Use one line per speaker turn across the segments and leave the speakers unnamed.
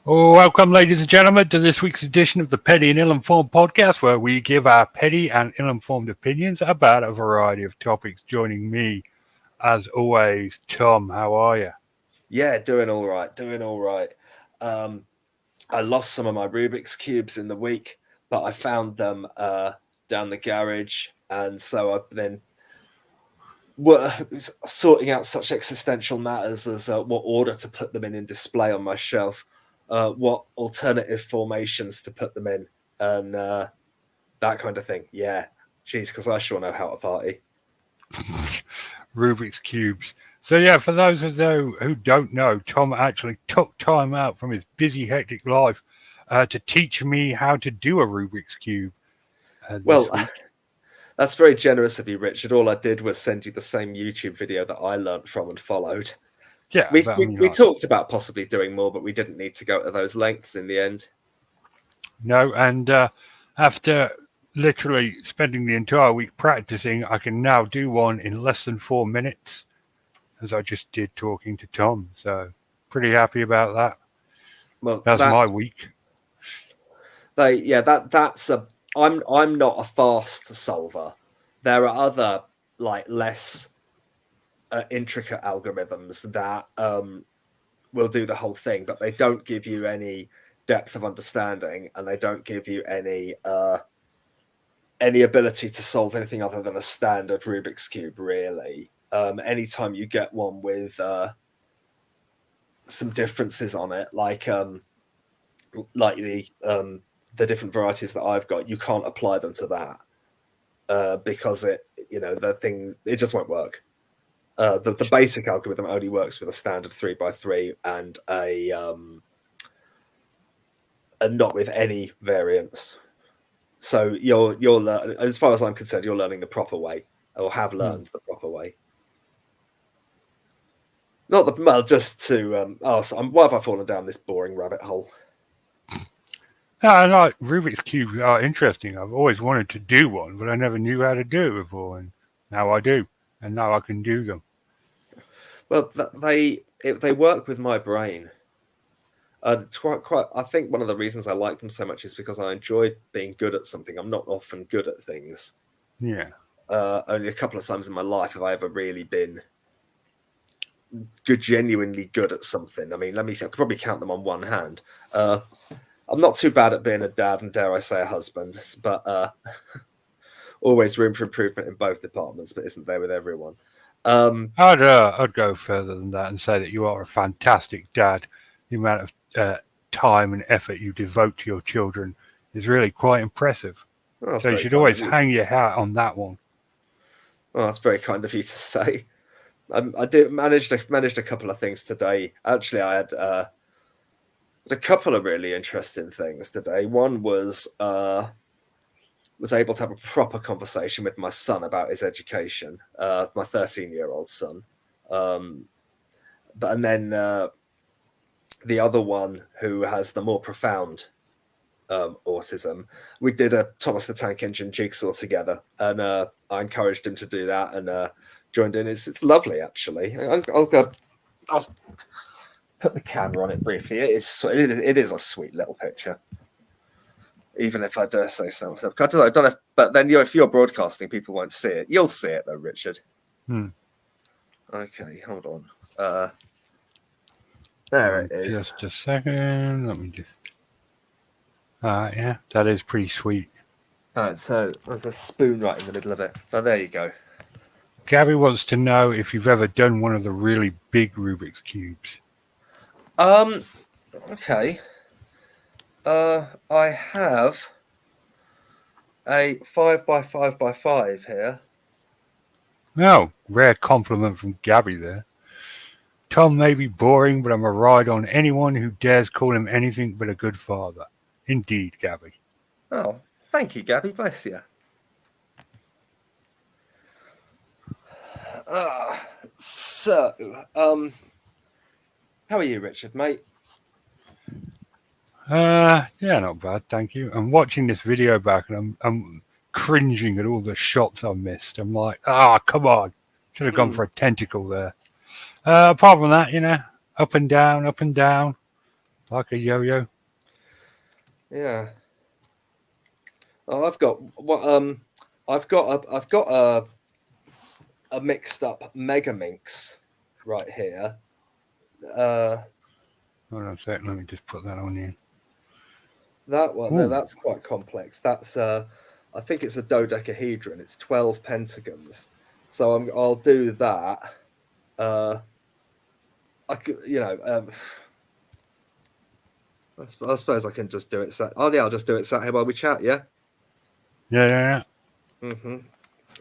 Welcome, ladies and gentlemen, to this week's edition of the Petty and Ill-Informed podcast, where we give our petty and ill-informed opinions about a variety of topics. Joining me, as always, Tom. How are you?
Yeah, doing all right. I lost some of my Rubik's cubes in the week, but I found them down the garage, and so I've been sorting out such existential matters as what order to put them in display on my shelf, what alternative formations to put them in, and that kind of thing. Yeah, geez, because I sure know how to party.
Rubik's Cubes. So yeah, for those of you who don't know, Tom actually took time out from his busy, hectic life to teach me how to do a Rubik's Cube.
Well, that's very generous of you, Richard. All I did was send you the same YouTube video that I learnt from and followed.
Yeah,
we talked about possibly doing more, but we didn't need to go to those lengths in the end.
No, and after literally spending the entire week practicing, I can now do one in less than 4 minutes, as I just did talking to Tom. So pretty happy about that.
Well,
that's my week.
I'm not a fast solver. There are other less intricate algorithms that will do the whole thing, but they don't give you any depth of understanding, and they don't give you any ability to solve anything other than a standard Rubik's Cube, really. Anytime you get one with some differences on it, like the different varieties that I've got, you can't apply them to that because it just won't work. The basic algorithm only works with a standard 3x3 and and not with any variants. So you're as far as I'm concerned, you're learning the proper way, or have learned the proper way. Not the just to why have I fallen down this boring rabbit hole?
I like Rubik's Cubes are interesting. I've always wanted to do one, but I never knew how to do it before, and now I do, and now I can do them.
Well, they work with my brain. I think one of the reasons I like them so much is because I enjoy being good at something. I'm not often good at things.
Yeah.
Only a couple of times in my life have I ever really been genuinely good at something. I mean, I could probably count them on one hand. I'm not too bad at being a dad and, dare I say, a husband, but always room for improvement in both departments, but isn't there with everyone?
I'd go further than that and say that you are a fantastic dad. The amount of time and effort you devote to your children is really quite impressive.
Well,
so you should always hang your hat on that one.
Well, that's very kind of you to say. I did managed a couple of things today. Actually, I had a couple of really interesting things today. One was able to have a proper conversation with my son about his education, my 13-year-old son. And then the other one, who has the more profound autism, we did a Thomas the Tank Engine jigsaw together, and I encouraged him to do that, and joined in. It's lovely, actually. I'll put the camera on it briefly. It is a sweet little picture, even if I dare say so myself. I don't know, but then if you're broadcasting, people won't see it. You'll see it though, Richard. Okay, hold on. There it is.
Just a second. Let me just. Yeah, that is pretty sweet.
All right, so there's a spoon right in the middle of it. Oh, there you go.
Gabby wants to know if you've ever done one of the really big Rubik's Cubes.
Okay. I have a 5x5x5 here.
Oh, rare compliment from Gabby there. Tom may be boring, but I'm a ride on anyone who dares call him anything but a good father. Indeed, Gabby.
Oh, thank you, Gabby. Bless you. So, how are you, Richard, mate?
Yeah, not bad, thank you. I'm watching this video back, and I'm cringing at all the shots I missed. I'm like, come on. Should have gone for a tentacle there. Apart from that, up and down, up and down. Like a yo-yo.
Yeah. Oh, I've got a mixed up Mega Minx right here.
Hold on a sec. Let me just put that on you.
That one there,
Ooh.
that's quite complex. That's I think it's a dodecahedron. It's 12 pentagons. So I'll do that. I could, I suppose I can just do it. Oh yeah, I'll just do it sat here while we chat. Yeah.
Yeah.
Mm-hmm.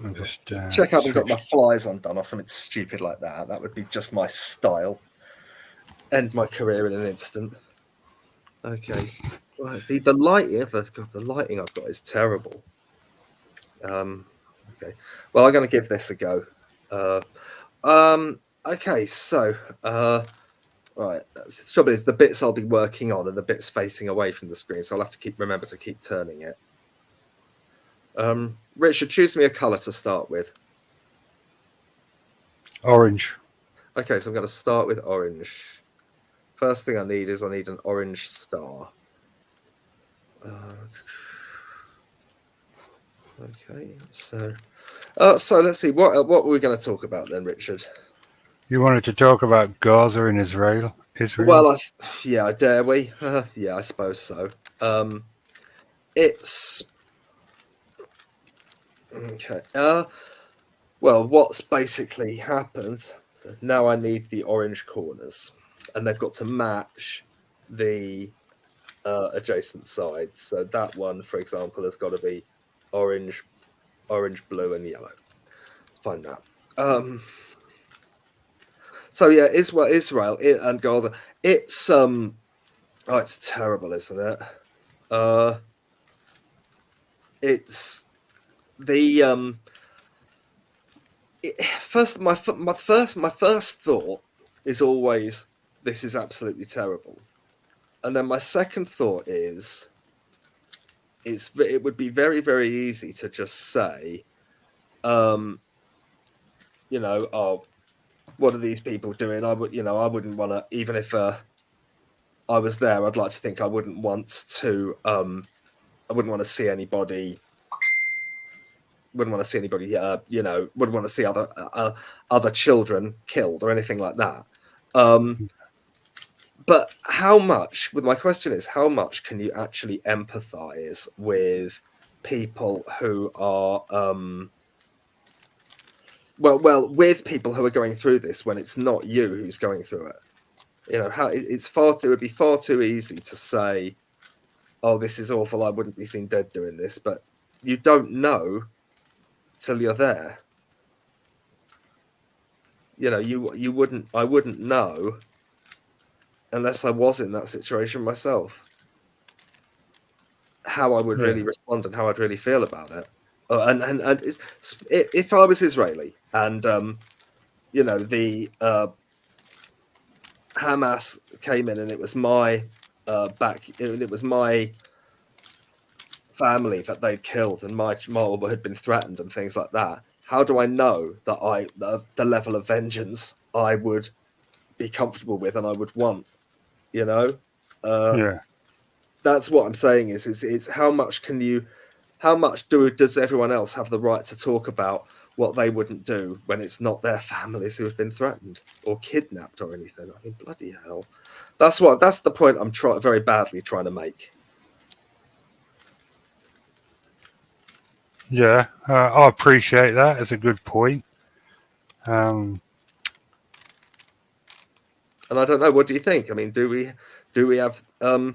I'll just
Check I haven't got
switch.
my flies undone or something stupid like that. That would be just my style. End my career in an instant. Okay. Right. The lighting, the lighting I've got is terrible. Okay. Well, I'm going to give this a go. Okay. So, right. The trouble is the bits I'll be working on and the bits facing away from the screen, so I'll have to remember to keep turning it. Richard, choose me a color to start with.
Orange.
Okay, so I'm going to start with orange. First thing I need an orange star. Okay, so let's see what were we going to talk about then, Richard?
You wanted to talk about Gaza in Israel?
Well, yeah, dare we? Yeah, I suppose so. It's okay. Well, what's basically happened? So now I need the orange corners, and they've got to match the adjacent sides. So that one, for example, has got to be orange, blue, and yellow. Find that. So yeah, Israel and Gaza. It's it's terrible, isn't it? It's the my first thought is always this is absolutely terrible, and then my second thought is it would be very, very easy to just say, oh, what are these people doing? I wouldn't want to, even if I was there, I'd like to think I wouldn't want to see anybody. Wouldn't want to see anybody. Wouldn't want to see other children killed or anything like that. But how much? My question is, how much can you actually empathise with people who are with people who are going through this when it's not you who's going through it? It would be far too easy to say, oh, this is awful, I wouldn't be seen dead doing this, but you don't know till you're there. I wouldn't know unless I was in that situation myself, how I would really respond and how I'd really feel about it. If I was Israeli and the Hamas came in and it was my it was my family that they'd killed and my mom had been threatened and things like that, how do I know that the level of vengeance I would be comfortable with and I would want?
Yeah.
That's what I'm saying is how much does everyone else have the right to talk about what they wouldn't do when it's not their families who have been threatened or kidnapped or anything? I mean, bloody hell. That's the point I'm very badly trying to make.
Yeah, I appreciate that. It's a good point.
And I don't know. What do you think? I mean, do we have? I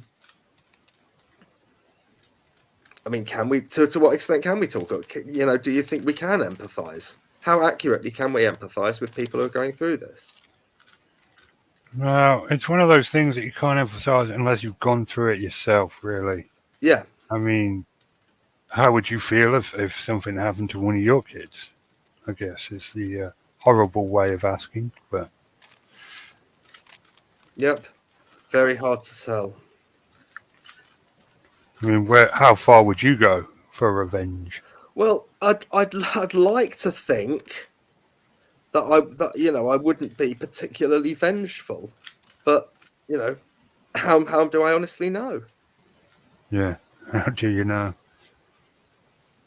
mean, can we? To what extent can we talk? Do you think we can empathise? How accurately can we empathise with people who are going through this?
Well, it's one of those things that you can't emphasize unless you've gone through it yourself, really.
Yeah.
I mean, how would you feel if something happened to one of your kids? I guess is the horrible way of asking, but.
Yep. Very hard to tell.
I mean, how far would you go for revenge?
Well, I'd like to think that I wouldn't be particularly vengeful, but how do I honestly know?
Yeah. How do you know?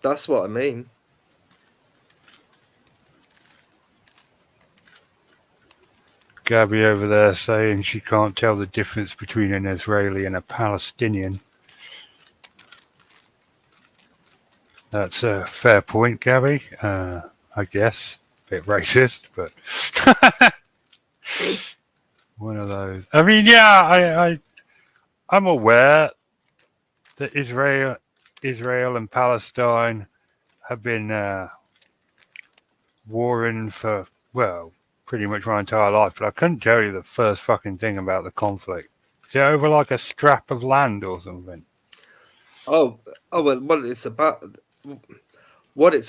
That's what I mean.
Gabby over there saying she can't tell the difference between an Israeli and a Palestinian. That's a fair point, Gabby. I guess. A bit racist, but one of those. I mean, yeah, I'm aware that Israel and Palestine have been warring for, well, pretty much my entire life, but I couldn't tell you the first fucking thing about the conflict. Is it over like a scrap of land or something?
Oh, well, what it's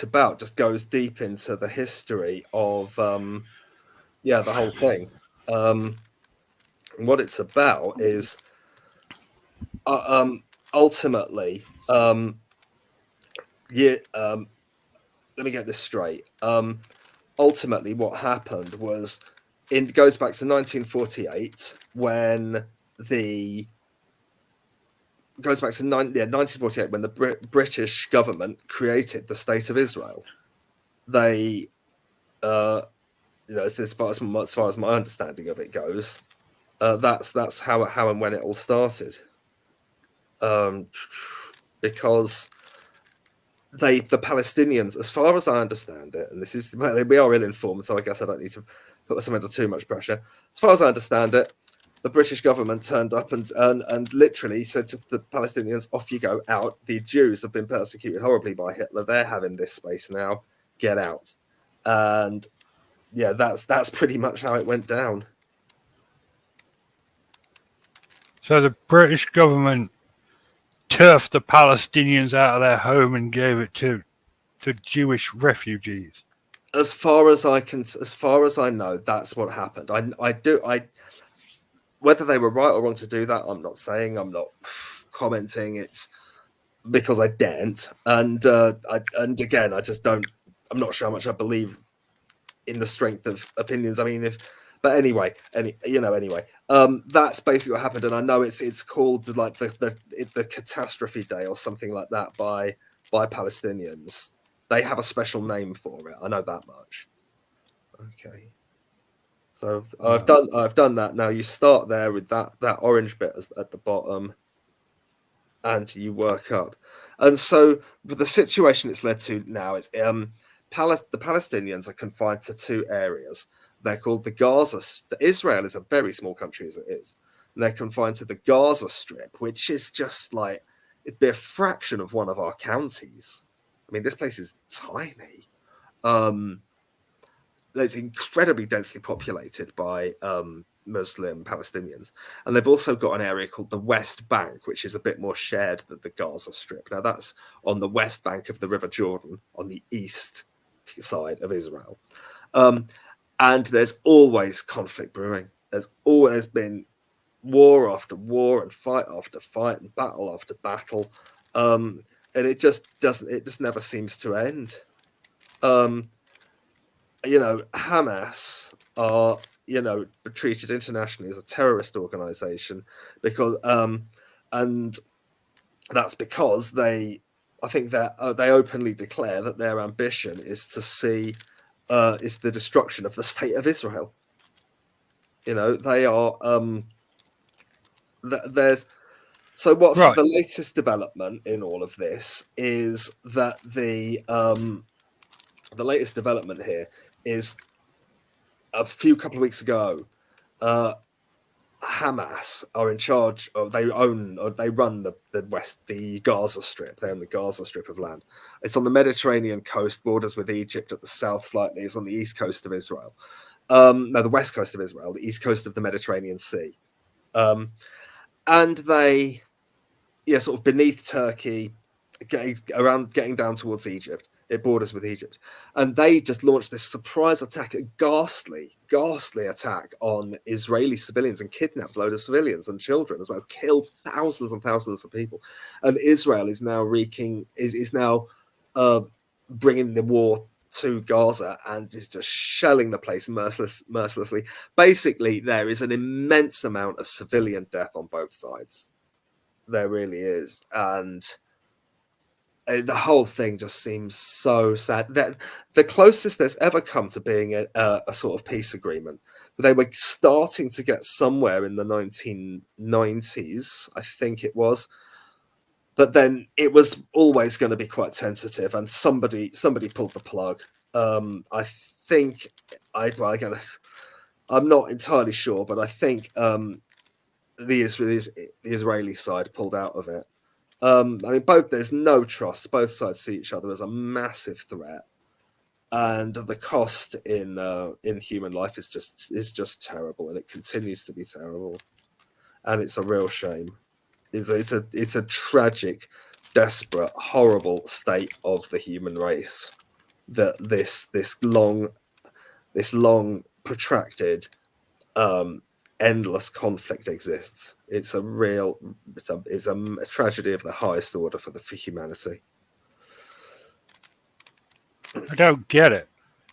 about just goes deep into the history of the whole thing. What it's about is ultimately yeah. Let me get this straight. Ultimately, what happened was it goes back to 1948 when the 1948 when the British government created the State of Israel. They, as far as my understanding of it goes, that's how and when it all started. Because the Palestinians, as far as I understand it, and we are ill informed, so I guess I don't need to put us under too much pressure. As far as I understand it, the British government turned up and literally said to the Palestinians, "Off you go, out. The Jews have been persecuted horribly by Hitler. They're having this space now. Get out." And yeah, that's pretty much how it went down.
So the British government turfed the Palestinians out of their home and gave it to Jewish refugees.
As far as I know, that's what happened. I whether they were right or wrong to do that, I'm not saying. I'm not commenting. It's because I daren't, and again, I just don't. I'm not sure how much I believe in the strength of opinions. I mean, but anyway, that's basically what happened, and I know it's called like the catastrophe day or something like that by Palestinians. They have a special name for it. I know that much. Okay. So I've done that. Now you start there with that orange bit at the bottom, and you work up. And so with the situation it's led to now is the Palestinians are confined to two areas. They're called the Gaza. Israel is a very small country as it is, and they're confined to the Gaza Strip, which is just like it'd be a fraction of one of our counties. I mean, this place is tiny. It's incredibly densely populated by Muslim Palestinians. And they've also got an area called the West Bank, which is a bit more shared than the Gaza Strip. Now, that's on the west bank of the River Jordan, on the east side of Israel. And there's always conflict brewing. There's always been war after war and fight after fight and battle after battle. And it just never seems to end. Hamas are, treated internationally as a terrorist organization because, and that's because I think that they openly declare that their ambition is to see, is the destruction of the state of Israel. They are, there's, so what's
Right.
the latest development in all of this is that the latest development here is a couple of weeks ago, Hamas are in charge of, they run the Gaza Strip. They own the Gaza Strip of land. It's on the Mediterranean coast, borders with Egypt at the south slightly. It's on the east coast of Israel. No, the west coast of Israel, the east coast of the Mediterranean Sea. And they, sort of beneath Turkey, getting down towards Egypt. It borders with Egypt. And they just launched this surprise attack, a ghastly attack on Israeli civilians and kidnapped a load of civilians and children as well, killed thousands and thousands of people. And Israel is now bringing the war to Gaza and is just shelling the place mercilessly. Basically, there is an immense amount of civilian death on both sides. There really is. And the whole thing just seems so sad. That the closest there's ever come to being a sort of peace agreement. They were starting to get somewhere in the 1990s, I think it was. But then it was always going to be quite tentative, and somebody pulled the plug. I think I'm not entirely sure, but I think the Israeli side pulled out of it. I mean, there's no trust. Both sides see each other as a massive threat, and the cost in human life is just terrible, and it continues to be terrible, and it's a real shame. It's a tragic, desperate, horrible state of the human race that this long protracted endless conflict exists. It's a tragedy of the highest order for humanity.
I don't get it.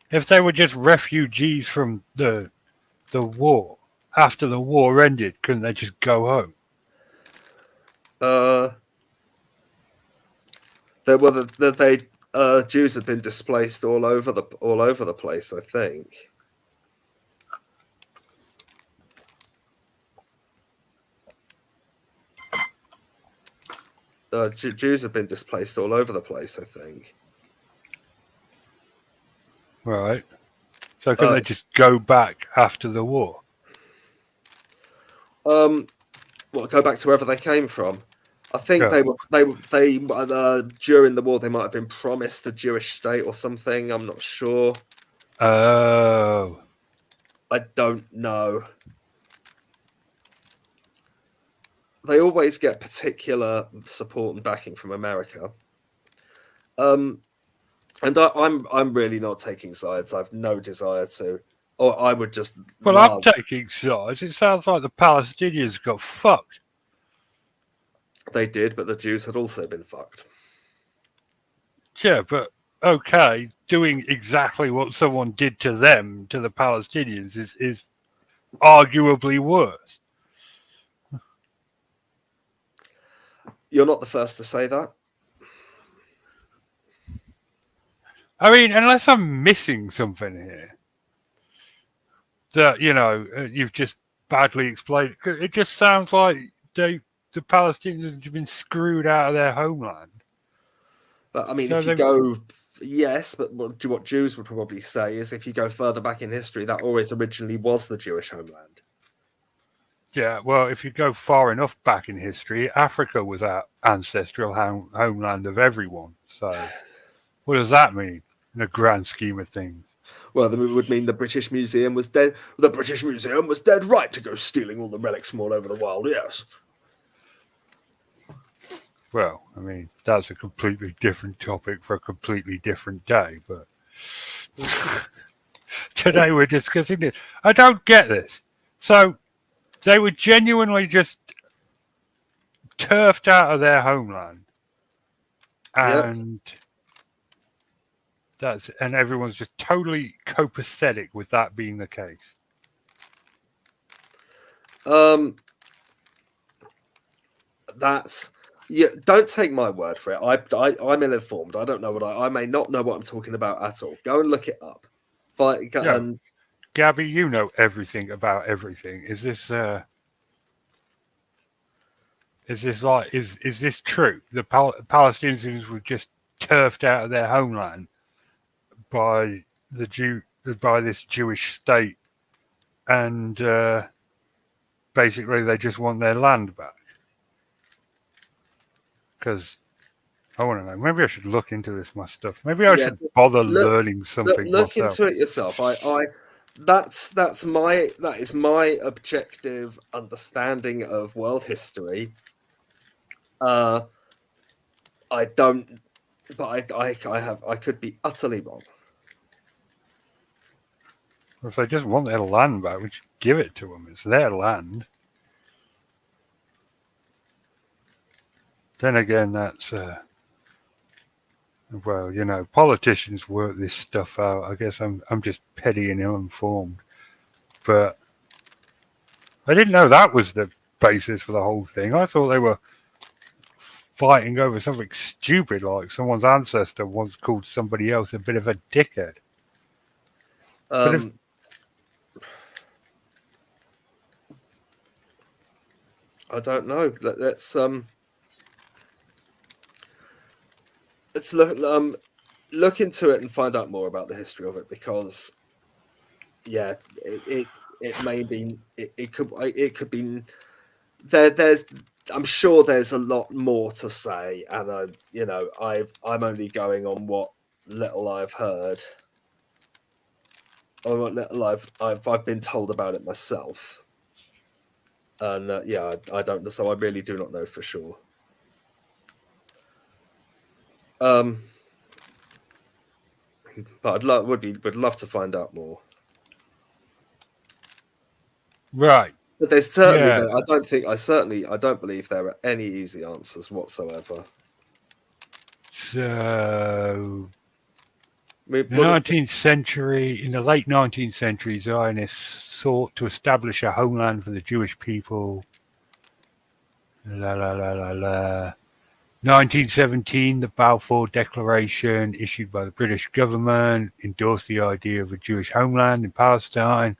If they were just refugees from the war, after the war ended, couldn't they just go home?
Jews have been displaced all over the place, I think. Jews have been displaced all over the place, I think.
Right. So can they just go back after the war?
Go back to wherever they came from. I think they during the war they might have been promised a Jewish state or something. I'm not sure.
Oh.
I don't know. They always get particular support and backing from America. And I'm really not taking sides. I've no desire to. Or I would just.
Well, I'm taking sides. It sounds like the Palestinians got fucked.
They did, but the Jews had also been fucked.
Yeah, but okay, doing exactly what someone did to them, to the Palestinians, is arguably worse.
You're not the first to say that.
I mean, unless I'm missing something here that, you've just badly explained. It just sounds like the Palestinians have been screwed out of their homeland.
But I mean, so if you go, yes, but what Jews would probably say is if you go further back in history, that always originally was the Jewish homeland.
Yeah, well, if you go far enough back in history, Africa was our ancestral homeland of everyone. So what does that mean in the grand scheme of things?
Well, it would mean the British Museum was dead. The British Museum was dead right to go stealing all the relics from all over the world, yes.
Well, I mean, that's a completely different topic for a completely different day, but today we're discussing this. I don't get this. So they were genuinely just turfed out of their homeland. And and everyone's just totally copacetic with that being the case.
Don't take my word for it. I'm ill-informed. I don't know I may not know what I'm talking about at all. Go and look it up.
Gabby, you know everything about everything. Is this true? The Palestinians were just turfed out of their homeland by this Jewish state, and basically they just want their land back. Because I want to know. Maybe I should look into this myself. Maybe I should bother learning something.
Look into it yourself. That is my objective understanding of world history. I don't, but I could be utterly wrong.
If they just want their land back, we should give it to them. It's their land. Then again, that's Well, politicians work this stuff out. I guess I'm just petty and ill-informed, but I didn't know that was the basis for the whole thing. I thought they were fighting over something stupid, like someone's ancestor once called somebody else a bit of a dickhead. But if
I don't know. Let's look into it and find out more about the history of it, because it may be it could be there's I'm sure there's a lot more to say, and I'm only going on what little I've heard, or what little I've been told about it myself, and I don't know, so I really do not know for sure. But would love to find out more.
right,
But there's certainly
yeah.
I don't believe there are any easy answers whatsoever.
So
I mean,
in the late 19th century, Zionists sought to establish a homeland for the Jewish people. La la la la la. 1917, the Balfour Declaration, issued by the British government, endorsed the idea of a Jewish homeland in Palestine,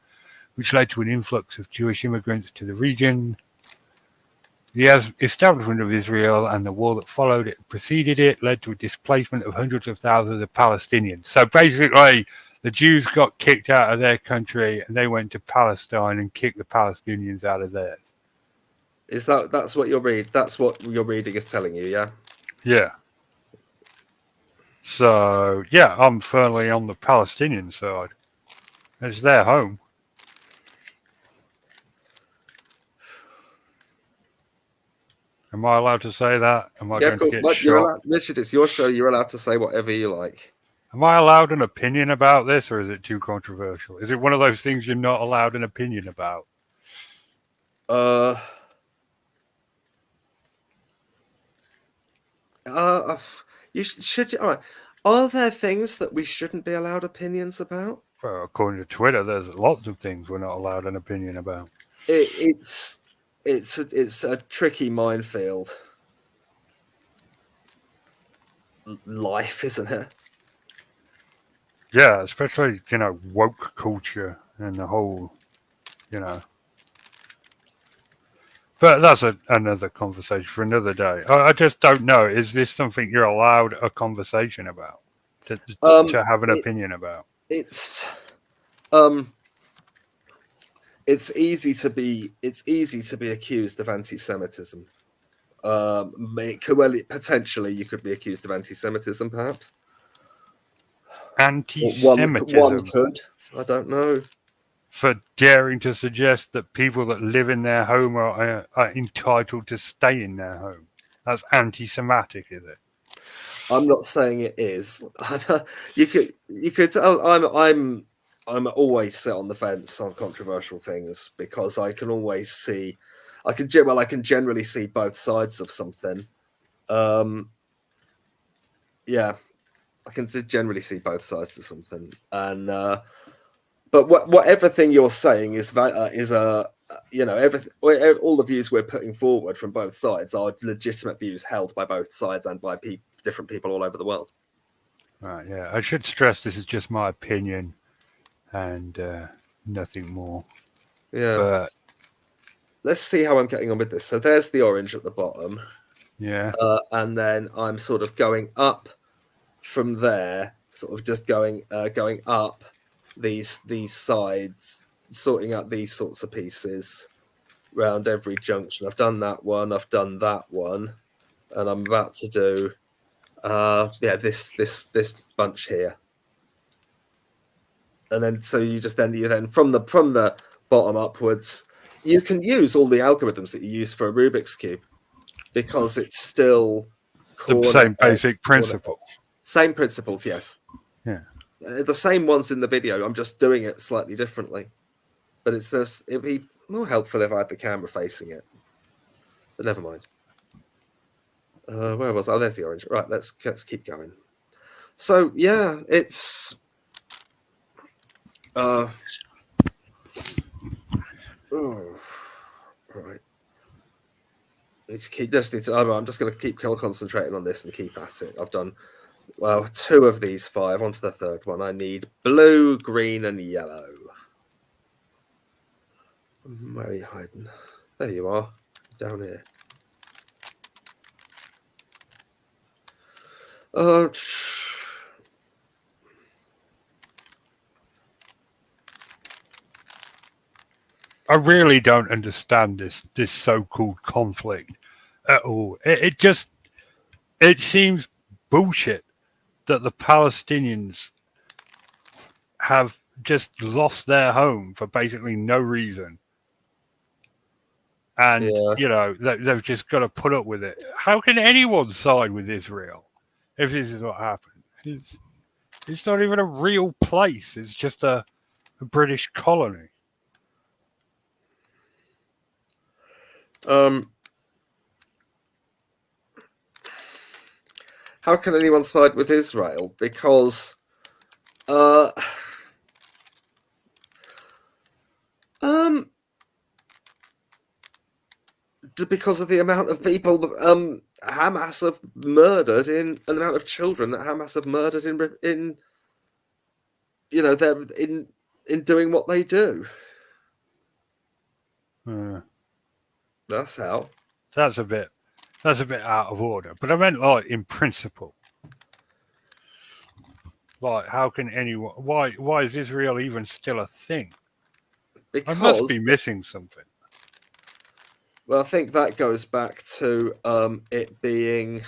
which led to an influx of Jewish immigrants to the region. The establishment of Israel and the war that preceded it led to a displacement of hundreds of thousands of Palestinians. So basically, the Jews got kicked out of their country and they went to Palestine and kicked the Palestinians out of theirs.
That's what that's what your reading is telling you, yeah?
Yeah. So, yeah, I'm firmly on the Palestinian side. It's their home. Am I allowed to say that? Am I going to get shot?
Richard, it's your show. You're allowed to say whatever you like.
Am I allowed an opinion about this, or is it too controversial? Is it one of those things you're not allowed an opinion about?
You should. All right. Are there things that we shouldn't be allowed opinions about?
Well, according to Twitter, there's lots of things we're not allowed an opinion about.
It's a tricky minefield. Life, isn't it?
Yeah, especially woke culture and the whole, But that's another conversation for another day. I just don't know. Is this something you're allowed a conversation about to have an opinion about?
It's easy to be accused of anti-Semitism. Potentially you could be accused of anti-Semitism, perhaps.
Anti-Semitism.
One could. I don't know.
For daring to suggest that people that live in their home are entitled to stay in their home. That's anti-Semitic, is it?
I'm not saying it is. You could. I'm always sit on the fence on controversial things, because I can always see. I can generally see both sides of something. Yeah, I can generally see both sides of something, and but whatever thing you're saying is everything. All the views we're putting forward from both sides are legitimate views held by both sides and by different people all over the world.
Right. Yeah. I should stress this is just my opinion, and nothing more.
Yeah.
But
let's see how I'm getting on with this. So there's the orange at the bottom.
Yeah.
And then I'm sort of going up from there, sort of just going up these sides, sorting out these sorts of pieces around every junction. I've done that one, I've done that one, and I'm about to do this bunch here. And then so you then from the bottom upwards, you can use all the algorithms that you use for a Rubik's Cube, because it's still
the same basic principle.
Same principles, yes.
Yeah.
The same ones in the video. I'm just doing it slightly differently. But it'd be more helpful if I had the camera facing it. But never mind. Where was I? Oh, there's the orange. Right, let's keep going. So yeah, it's oh, right. I'm just going to keep concentrating on this and keep at it. I've done well 2 of these 5. On to the third one. I need blue, green, and yellow. Where are you hiding? There you are, down here. Oh.
I really don't understand this so-called conflict at all. It seems bullshit that the Palestinians have just lost their home for basically no reason. And,
Yeah.
they've just got to put up with it. How can anyone side with Israel if this is what happened? It's not even a real place. It's just a British colony.
How can anyone side with Israel? Because because of the amount of people Hamas have murdered, in the amount of children that Hamas have murdered in they're in doing what they do. That's how.
That's a bit out of order. But I meant like in principle. Like, how can anyone? Why is Israel even still a thing? I must be missing something.
Well, I think that goes back to it being,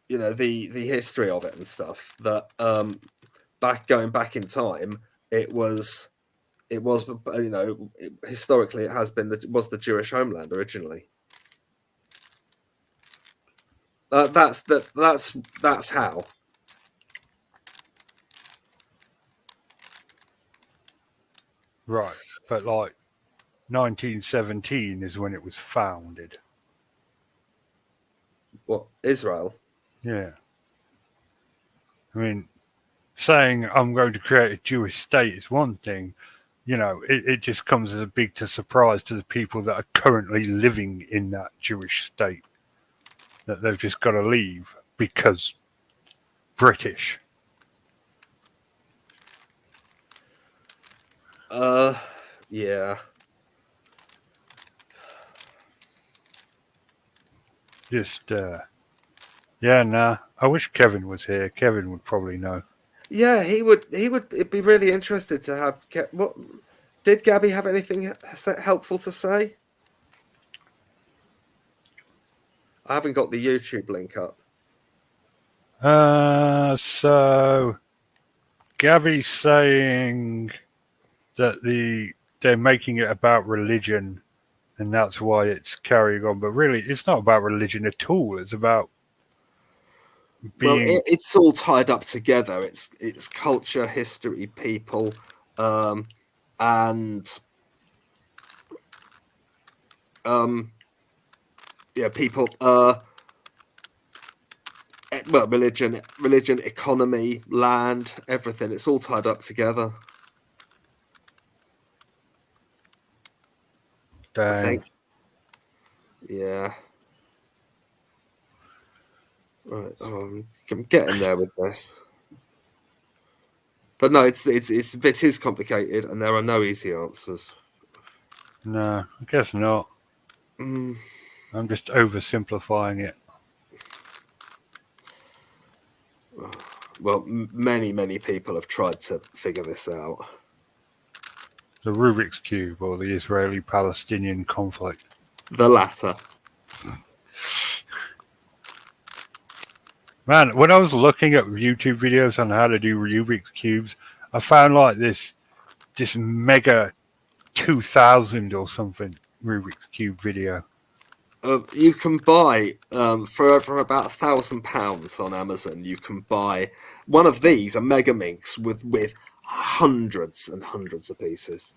the history of it and stuff. That going back in time, it was historically it has been was the Jewish homeland originally. That's how.
Right, but like 1917 is when it was founded.
What, Israel?
Yeah. I mean, saying I'm going to create a Jewish state is one thing. It just comes as a big surprise to the people that are currently living in that Jewish state that they've just got to leave because British.
Yeah.
Just, yeah, nah. I wish Kevin was here. Kevin would probably know.
Yeah, he would. It'd be really interested to have. What did Gabby have anything helpful to say? I haven't got the YouTube link up.
So Gabby's saying that they're making it about religion, and that's why it's carrying on. But really, it's not about religion at all. It's about being.
Well, it's all tied up together. It's culture, history, people, and people. Well, religion, economy, land, everything. It's all tied up together.
Dang.
I think. Yeah. Right. I'm getting there with this. But no, it is complicated, and there are no easy answers.
No, I guess not. I'm just oversimplifying it.
Well, many people have tried to figure this out.
The Rubik's Cube or the Israeli-Palestinian conflict?
The latter.
Man, when I was looking at YouTube videos on how to do Rubik's Cubes, I found like this mega 2000 or something Rubik's Cube video.
You can buy for about £1,000 on Amazon. You can buy one of these, a Mega Minx, with hundreds and hundreds of pieces.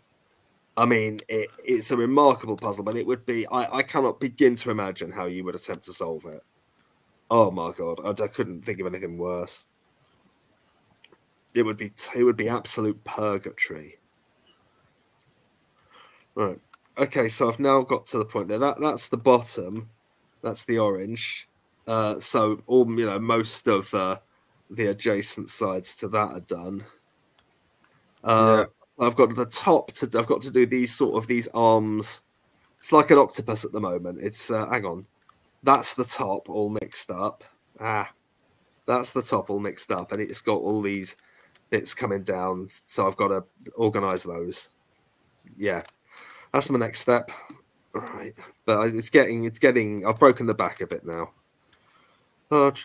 I mean, it's a remarkable puzzle, but it would be. I cannot begin to imagine how you would attempt to solve it. Oh my god, I couldn't think of anything worse. It would be absolute purgatory. Right. Okay, so I've now got to the point there. That's the bottom. That's the orange. So all most of the adjacent sides to that are done.
Yeah.
I've got the top I've got to do these arms. It's like an octopus at the moment. It's hang on. That's the top all mixed up. That's the top all mixed up, and it's got all these bits coming down. So I've got to organize those. Yeah, that's my next step. All right, but it's getting. I've broken the back a bit now. It's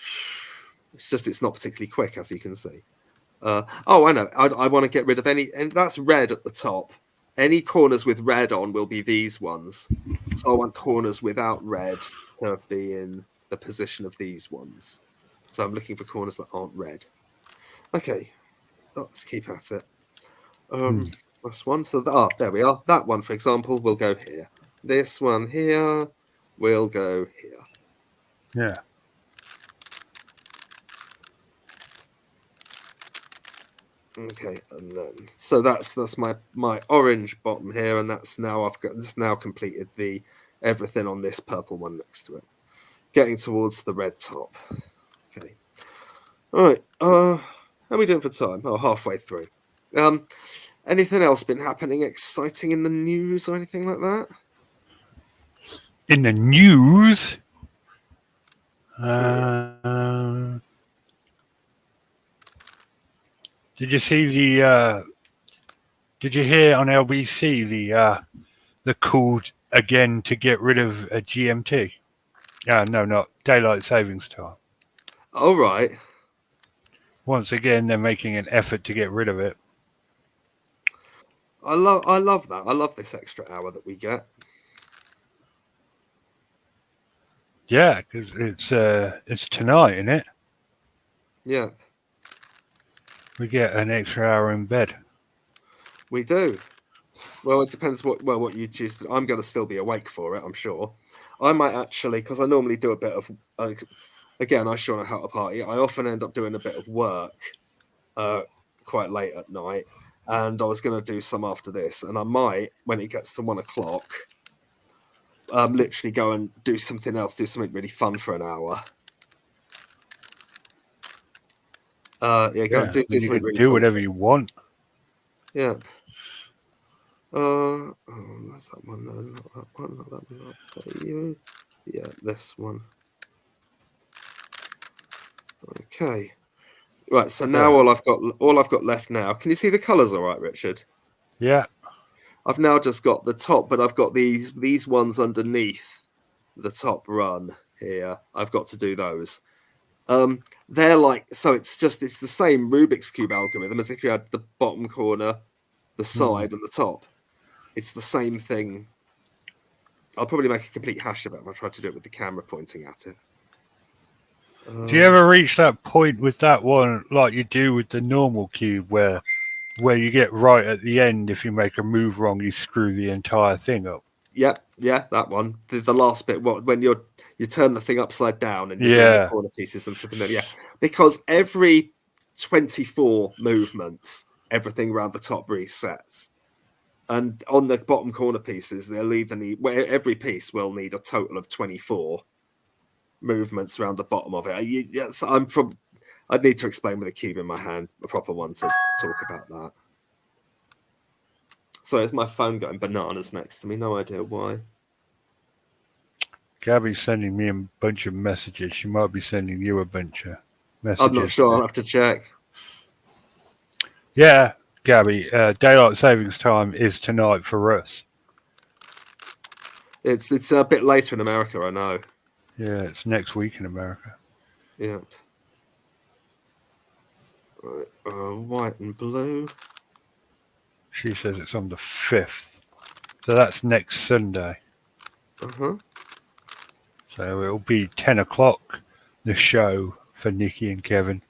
just it's not particularly quick, as you can see. I know. I want to get rid of any, and that's red at the top. Any corners with red on will be these ones. So I want corners without red to be in the position of these ones. So I'm looking for corners that aren't red. Okay, let's keep at it. That's one. So there we are. That one, for example, will go here. This one here will go here.
Yeah.
Okay, and then so that's my orange bottom here, and that's now completed the everything on this purple one next to it. Getting towards the red top. Okay. All right. How are we doing for time? Oh, halfway through. Anything else been happening exciting in the news or anything like that?
In the news. Did you see the? Did you hear on LBC the call again to get rid of a GMT? No, not daylight savings time.
All right.
Once again, they're making an effort to get rid of it.
I love that. I love this extra hour that we get.
Yeah, because it's tonight, isn't it?
Yeah.
We get an extra hour in bed.
We do. Well, it depends what you choose to. I'm going to still be awake for it, I'm sure. I might actually, because I normally do a bit of. Again, I show how to party. I often end up doing a bit of work quite late at night, and I was going to do some after this, and I might, when it gets to 1 o'clock, literally go and do something else, do something really fun for an hour. Go do something really
do whatever you want.
Yeah. That's that one. No, not that one. Not that one. Not you. Yeah, this one. Okay. Right. So now all I've got left now. Can you see the colours all right, Richard?
Yeah.
I've now just got the top, but I've got these ones underneath the top run here. I've got to do those. They're like, so it's the same Rubik's Cube algorithm as if you had the bottom corner, the side, and the top. It's the same thing. I'll probably make a complete hash of it if I try to do it with the camera pointing at it.
Do you ever reach that point with that one, like you do with the normal cube, where you get right at the end, if you make a move wrong, you screw the entire thing up?
Yep, yeah, that one. The last bit, when you turn the thing upside down and you're doing the corner pieces and flipping them, yeah. Because every 24 movements, everything around the top resets. And on the bottom corner pieces, they'll either need, every piece will need a total of 24 movements around the bottom of it. Yes, I'd need to explain with a cube in my hand, a proper one, to talk about that. Sorry, it's my phone going bananas next to me. No idea why.
Gabby's sending me a bunch of messages. She might be sending you a bunch of messages.
I'm not sure. I'll have to check.
Yeah, Gabby, daylight savings time is tonight for us.
It's a bit later in America, I know.
Yeah, it's next week in America.
Yeah. Right, white and blue.
She says it's on the 5th. So that's next Sunday.
Uh-huh.
So it'll be 10 o'clock, the show for Nikki and Kevin.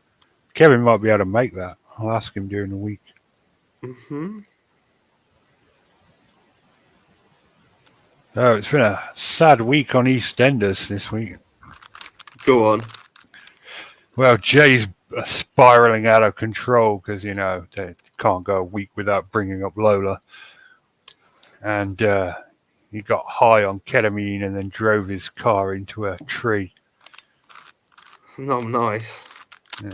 Kevin might be able to make that. I'll ask him during the week.
Mm-hmm.
Oh, it's been a sad week on EastEnders this week.
Go on.
Well, Jay's spiraling out of control because they can't go a week without bringing up Lola, and he got high on ketamine and then drove his car into a tree.
No, nice.
Yeah.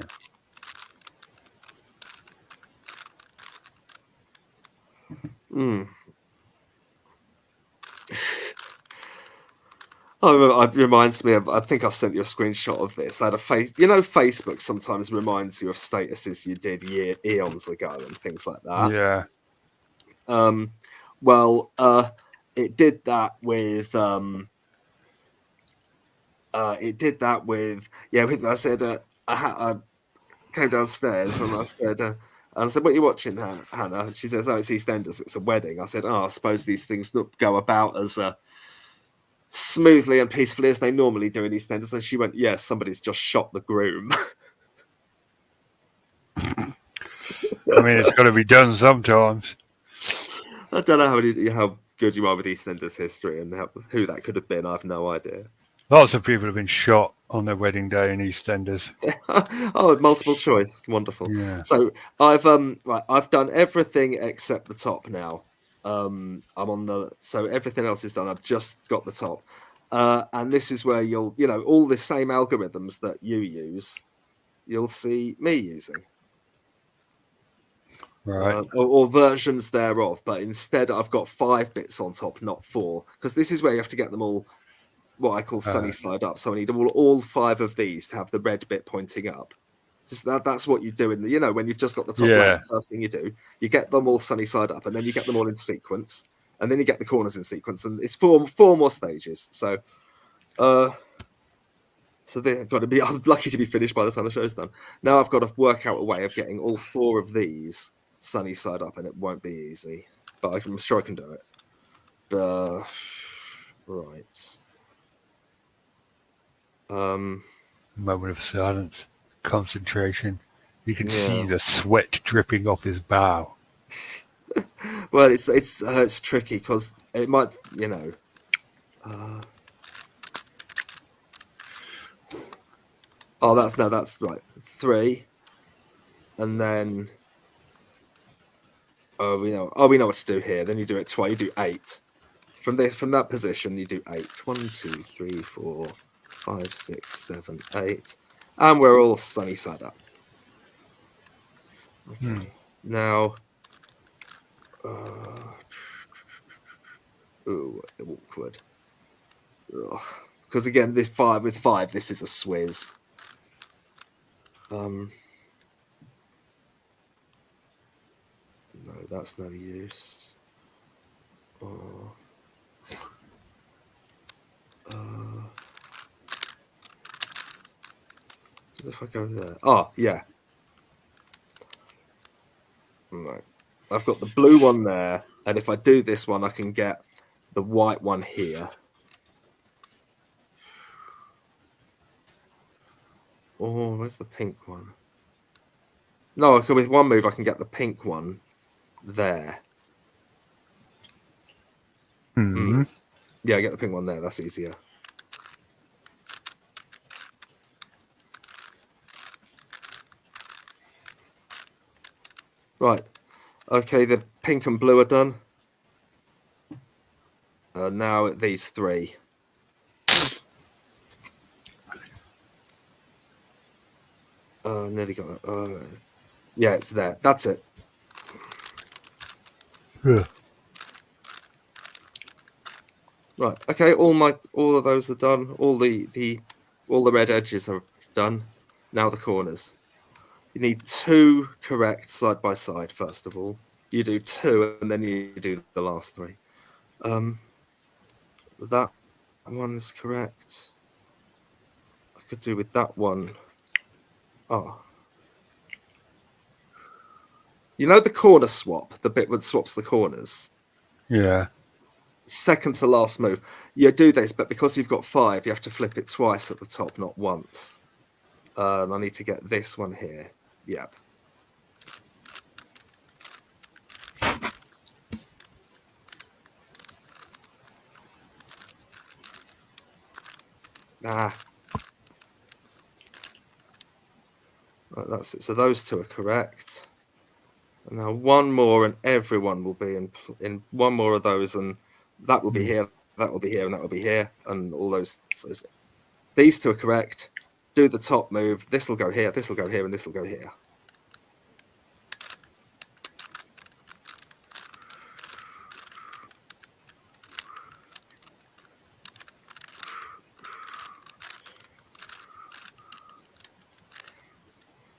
Mm. Oh, it reminds me of. I think I sent you a screenshot of this. I had a Facebook sometimes reminds you of statuses you did eons ago and things like that.
Yeah.
Well, it did that with. It did that with. Yeah, I said. I came downstairs and I said. And I said, "What are you watching, Hannah?" And she says, "Oh, it's EastEnders. It's a wedding." I said, "Oh, I suppose these things go about as smoothly and peacefully as they normally do in EastEnders." And she went, "Yes, somebody's just shot the groom."
I mean, it's got to be done sometimes.
I don't know how good you are with EastEnders history and who that could have been. I have no idea.
Lots of people have been shot on their wedding day in EastEnders.
Oh, multiple choice, wonderful.
Yeah.
So I've done everything except the top now. I'm on so everything else is done. I've just got the top, and this is where you'll all the same algorithms that you use, you'll see me using.
Right.
Or versions thereof, but instead I've got 5 bits on top, not 4, because this is where you have to get them all what I call sunny side up. So I need all 5 of these to have the red bit pointing up. Just that's what you do in the when you've just got the top layer. The first thing you do, you get them all sunny side up, and then you get them all in sequence, and then you get the corners in sequence, and it's four more stages. So they've got to be. I'm lucky to be finished by the time the show's done. Now I've got to work out a way of getting all 4 of these sunny side up, and it won't be easy, but I'm sure I can do it. Right.
Moment of silence, concentration. You can see the sweat dripping off his brow.
Well, it's tricky because it might, that's right. 3, and then we know what to do here. Then you do it twice. You do 8 from that position. You do 8. 1, 2, 3, 4, 5, 6, 7, 8, and we're all sunny side up. Okay, now. Ooh, awkward. Because again, this 5 with 5, this is a swizz. No, that's no use. If I go there, yeah. Right. I've got the blue one there, and if I do this one, I can get the white one here. Oh, where's the pink one? No, with one move, I can get the pink one there. Yeah, I get the pink one there. That's easier. Right. Okay, the pink and blue are done. Now these 3. Nearly got that. Yeah, it's there. That's it.
Yeah.
Right. Okay. All of those are done. All the red edges are done. Now the corners. You need 2 correct side by side. First of all, you do 2, and then you do the last 3. That one is correct. I could do with that one. Oh. You know the corner swap, the bit that swaps the corners?
Yeah.
Second to last move. You do this, but because you've got 5, you have to flip it twice at the top, not once. And I need to get this one here. Yep. That's it. So those two are correct. And now one more, and everyone will be in one more of those, and that will be here, that will be here, and that will be here, and all those. So these two are correct. Do the top move. This will go here, this will go here, and this will go here.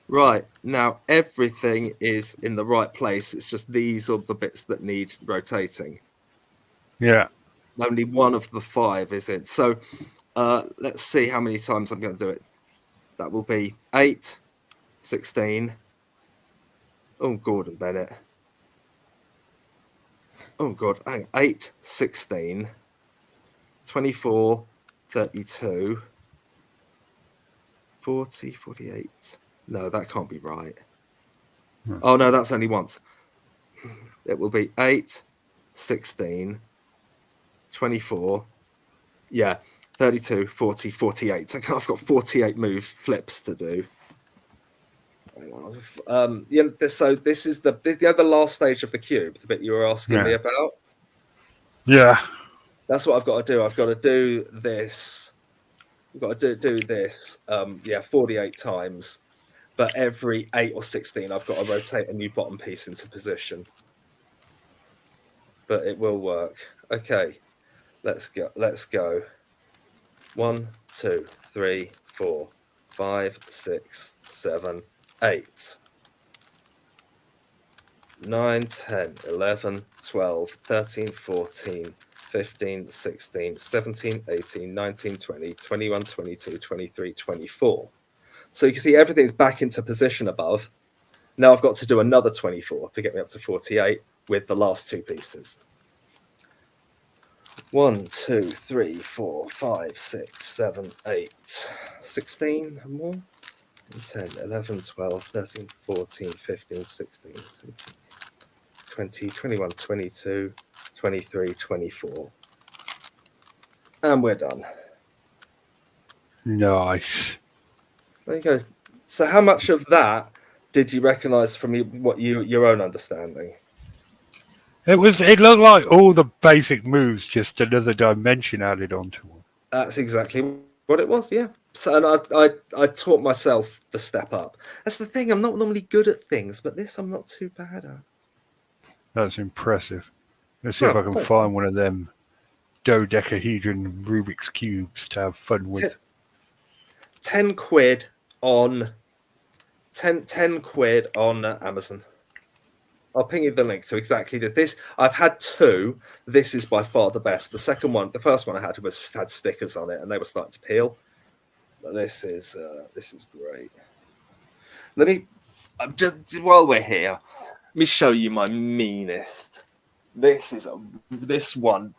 Right, now everything is in the right place. It's just these are the bits that need rotating.
Yeah.
Only one of the 5 is in. So let's see how many times I'm going to do it. That will be 8, 16. Oh, Gordon Bennett. Oh, God. Hang on. 8, 16, 24, 32, 40, 48. No, that can't be right. Oh, no, that's only once. It will be 8, 16, 24. Yeah, 32, 40, 48. I've got 48 move flips to do. So this is the last stage of the cube, the bit you were asking me about.
Yeah.
That's what I've got to do. I've got to do this. I've got to do this. 48 times. But every 8 or 16, I've got to rotate a new bottom piece into position. But it will work. Okay, let's go. Let's go. 1, 2, 3, 4, 5, 6, 7, 8. 9, 10, 11, 12, 13, 14, 15, 16, 17, 18, 19, 20, 21, 22, 23, 24. So you can see everything's back into position above. Now I've got to do another 24 to get me up to 48 with the last 2 pieces. 1, 2, 3, 4, 5, 6, 7, 8, 16 more. 10, 11, 12, 13, 14, 15, 16, 17. 20, 21, 22, 23, 24. And we're done.
Nice.
There you go. So how much of that did you recognise from your own understanding?
It looked like all the basic moves, just another dimension added onto them.
That's exactly what it was, yeah. So and I taught myself the step up. That's the thing, I'm not normally good at things, but this I'm not too bad at.
That's impressive. Let's see if I can find one of them dodecahedron Rubik's cubes to have fun with.
10 quid on 10 quid on Amazon. I'll ping you the link to exactly this. I've had 2. This is by far the best. The first one I had had stickers on it, and they were starting to peel. But this is great. Let me just while we're here, let me show you my meanest. This one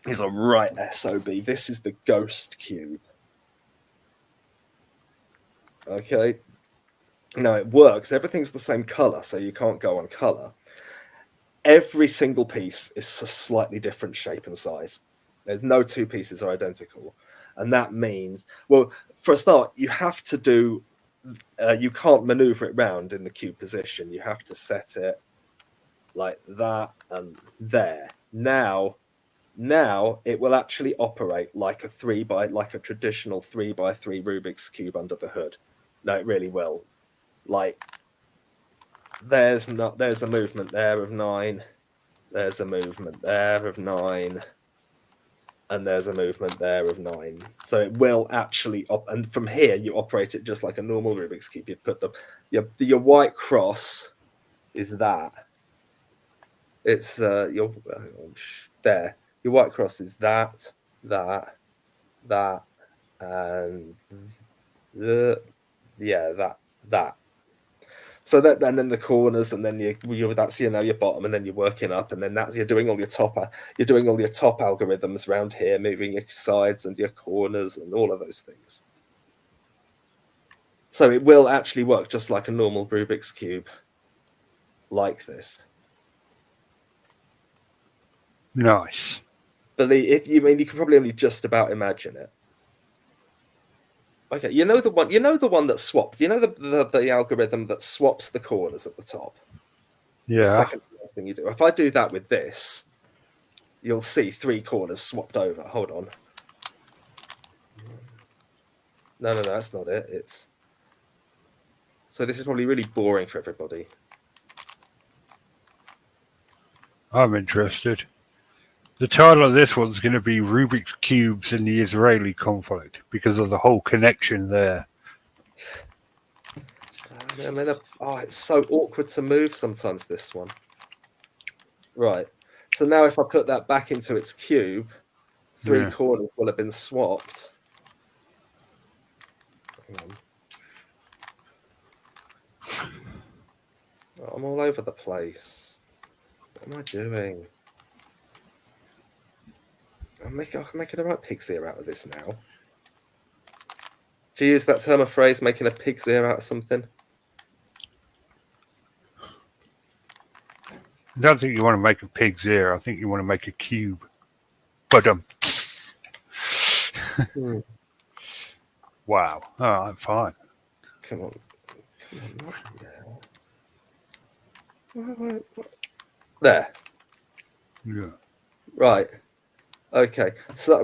is a right SOB. This is the Ghost Cube. Okay. Now it works. Everything's the same color, so you can't go on color. Every single piece is a slightly different shape and size. There's no 2 pieces are identical. And that means, well, for a start, you have to do, you can't maneuver it round in the cube position. You have to set it like that and there. Now it will actually operate like a traditional 3x3 Rubik's cube under the hood. No, it really will. Like, there's a movement there of 9. There's a movement there of 9. And there's a movement there of 9. So it will actually and from here you operate it just like a normal Rubik's cube. You put your white cross is that. It's your there. Your white cross is that, and that. So that, and then the corners, and then that's your bottom, and then you're working up, and then you're doing all your top algorithms around here, moving your sides and your corners and all of those things. So it will actually work just like a normal Rubik's cube, like this.
Nice.
You can probably only just about imagine it. Okay, you know the one that swaps. You know the algorithm that swaps the corners at the top. The
Yeah.
second thing you do. If I do that with this, you'll see 3 corners swapped over. Hold on. No, that's not it. It's so this is probably really boring for everybody.
I'm interested. The title of this one's going to be Rubik's Cubes in the Israeli conflict because of the whole connection there.
It's so awkward to move sometimes, this one. Right. So now if I put that back into its cube, 3 corners will have been swapped. Oh, I'm all over the place. What am I doing? I'm making a right pig's ear out of this now. Do you use that term of phrase, making a pig's ear out of something?
I don't think you want to make a pig's ear. I think you want to make a cube. But wow. All right, fine.
Come on, not now. There.
Yeah.
Right. Okay. So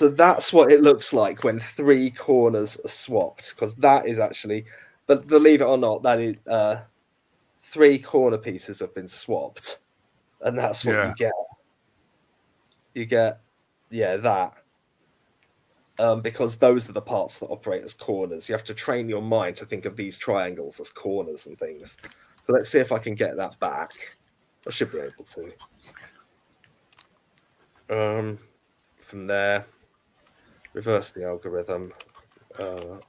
that's what it looks like when 3 corners are swapped, because that is actually, but believe it or not, that is 3 corner pieces have been swapped, and that's what you get. You get, that. Because those are the parts that operate as corners. You have to train your mind to think of these triangles as corners and things. So let's see if I can get that back. I should be able to. From there, reverse the algorithm. I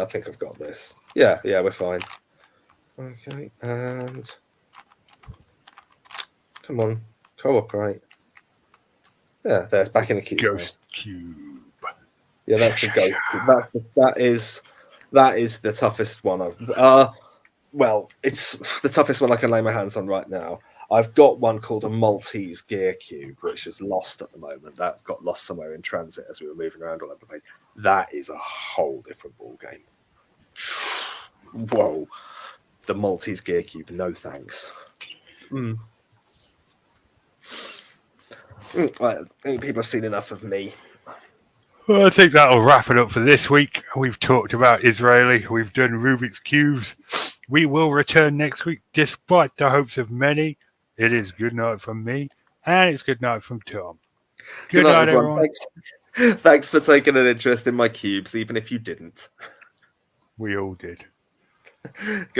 think I've got this. Yeah, we're fine. Okay, and come on, cooperate. Yeah, there's back in the cube.
Ghost cube.
Yeah, that's the ghost. That is the toughest one. Well, it's the toughest one I can lay my hands on right now. I've got one called a Maltese gear cube, which is lost at the moment. That got lost somewhere in transit as we were moving around all over the place. That is a whole different ball game. Whoa, the Maltese gear cube, no thanks. I think people have seen enough of me.
Well, I think that'll wrap it up for this week. We've talked about Israeli. We've done Rubik's Cubes. We will return next week, despite the hopes of many. It is good night from me, and it's good night from Tom. Good night, everyone.
Thanks for taking an interest in my cubes, even if you didn't.
We all did.
Good